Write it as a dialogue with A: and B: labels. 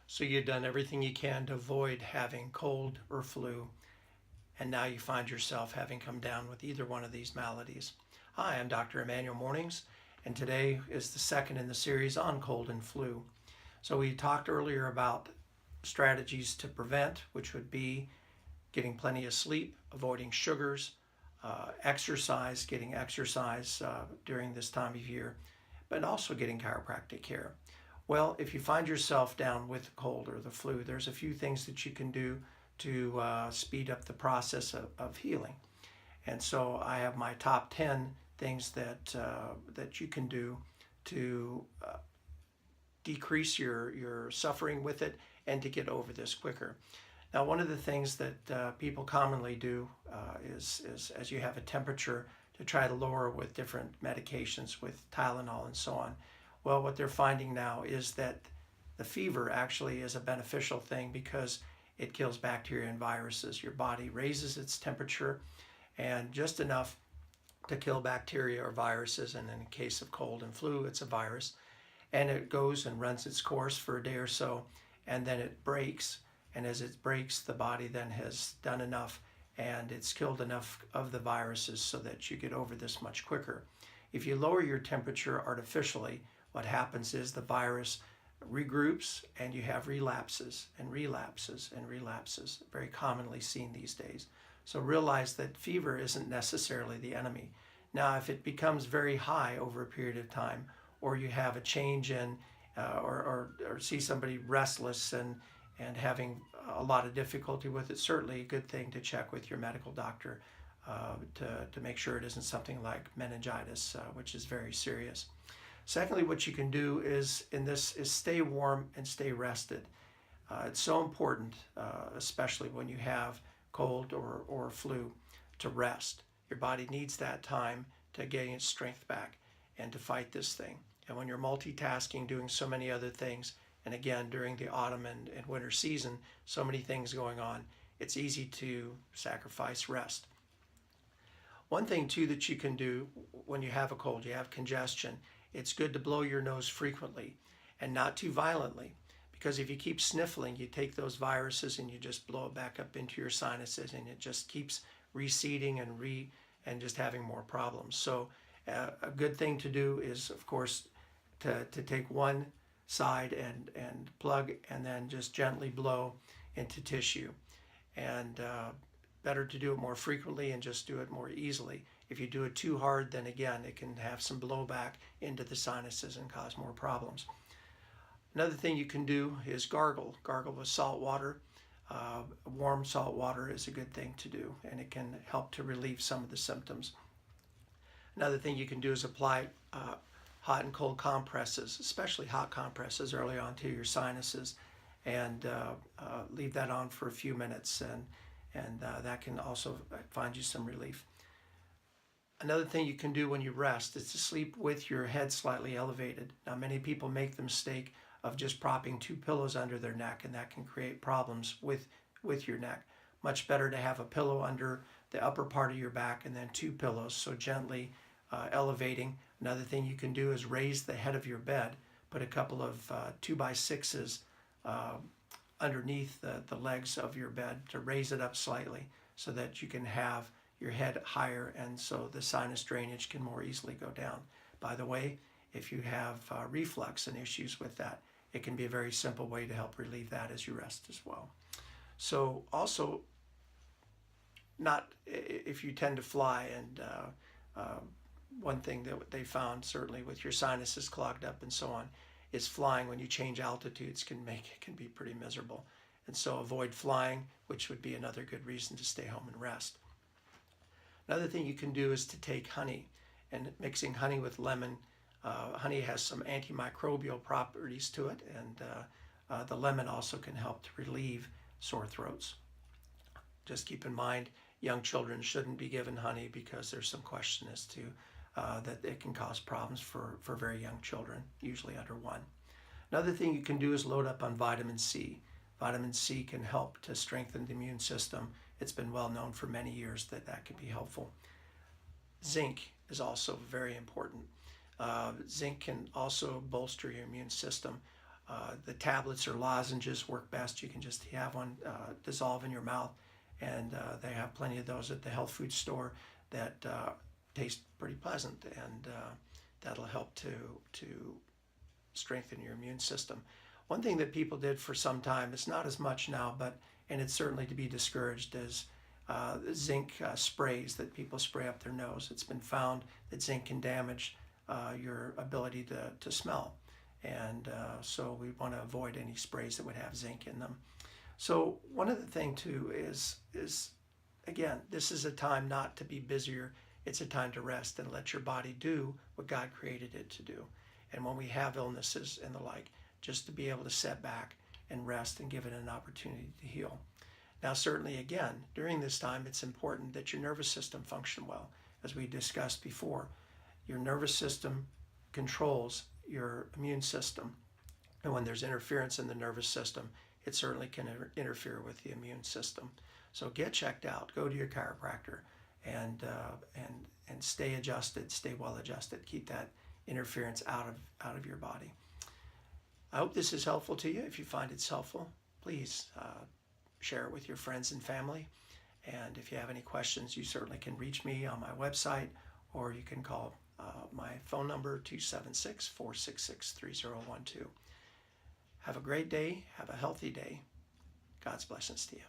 A: So you've done everything you can to avoid having cold or flu, and now you find yourself having come down with either one of these maladies. Hi, I'm Dr. Emmanuel Morenings, and today is the second in the series on cold and flu. So we talked earlier about strategies to prevent, which would be getting plenty of sleep, avoiding sugars, exercise, getting exercise during this time of year, but also getting chiropractic care. Well, if you find yourself down with the cold or the flu, there's a few things that you can do to speed up the process of healing. And so I have my top 10 things that you can do to decrease your suffering with it and to get over this quicker. Now, one of the things that people commonly do is as you have a temperature to try to lower with different medications, with Tylenol and so on. Well, what they're finding now is that the fever actually is a beneficial thing because it kills bacteria and viruses. Your body raises its temperature and just enough to kill bacteria or viruses, and in the case of cold and flu, it's a virus. And it goes and runs its course for a day or so, and then it breaks. And as it breaks, the body then has done enough and it's killed enough of the viruses so that you get over this much quicker. If you lower your temperature artificially, what happens is the virus regroups and you have relapses and relapses and relapses, very commonly seen these days. So realize that fever isn't necessarily the enemy. Now, if it becomes very high over a period of time, or you have a change in, or see somebody restless and having a lot of difficulty with it, certainly a good thing to check with your medical doctor to make sure it isn't something like meningitis, which is very serious. Secondly, what you can do is stay warm and stay rested. It's so important, especially when you have cold or flu, to rest. Your body needs that time to gain its strength back and to fight this thing. And when you're multitasking, doing so many other things, and again, during the autumn and winter season, so many things going on, it's easy to sacrifice rest. One thing too that you can do when you have a cold, you have congestion, it's good to blow your nose frequently and not too violently, because if you keep sniffling, you take those viruses and you just blow it back up into your sinuses, and it just keeps reseeding and just having more problems. So a good thing to do is, of course, to take one side and plug and then just gently blow into tissue. And better to do it more frequently and just do it more easily. If you do it too hard, then again, it can have some blowback into the sinuses and cause more problems. Another thing you can do is gargle. Gargle with salt water. Warm salt water is a good thing to do, and it can help to relieve some of the symptoms. Another thing you can do is apply hot and cold compresses, especially hot compresses early on to your sinuses, and leave that on for a few minutes, and that can also find you some relief. Another thing you can do when you rest is to sleep with your head slightly elevated. Now, many people make the mistake of just propping two pillows under their neck, and that can create problems with your neck. Much better to have a pillow under the upper part of your back and then two pillows, so gently elevating. Another thing you can do is raise the head of your bed. Put a couple of 2x6s underneath the legs of your bed to raise it up slightly so that you can have your head higher, and so the sinus drainage can more easily go down. By the way, if you have reflux and issues with that, it can be a very simple way to help relieve that as you rest as well. So also, not if you tend to fly, and one thing that they found, certainly with your sinuses clogged up and so on, is flying when you change altitudes can be pretty miserable. And so avoid flying, which would be another good reason to stay home and rest. Another thing you can do is to take honey, and mixing honey with lemon. Honey has some antimicrobial properties to it, and the lemon also can help to relieve sore throats. Just keep in mind, young children shouldn't be given honey because there's some question as to that it can cause problems for very young children, usually under 1. Another thing you can do is load up on vitamin C. Vitamin C can help to strengthen the immune system. It's been well known for many years that can be helpful. Zinc is also very important. Zinc can also bolster your immune system. The tablets or lozenges work best. You can just have one dissolve in your mouth, and they have plenty of those at the health food store that taste pretty pleasant, and that'll help to strengthen your immune system. One thing that people did for some time, it's not as much now, and it's certainly to be discouraged, is zinc sprays that people spray up their nose. It's been found that zinc can damage your ability to smell, and so we want to avoid any sprays that would have zinc in them. So one other thing too is again, this is a time not to be busier. It's a time to rest and let your body do what God created it to do. And when we have illnesses and the like, just to be able to set back and rest and give it an opportunity to heal. Now, certainly, again, during this time, it's important that your nervous system function well. As we discussed before, your nervous system controls your immune system. And when there's interference in the nervous system, it certainly can interfere with the immune system. So get checked out. Go to your chiropractor and stay adjusted, stay well adjusted. Keep that interference out of your body. I hope this is helpful to you. If you find it's helpful, please share it with your friends and family. And if you have any questions, you certainly can reach me on my website, or you can call my phone number, 276-466-3012. Have a great day. Have a healthy day. God's blessings to you.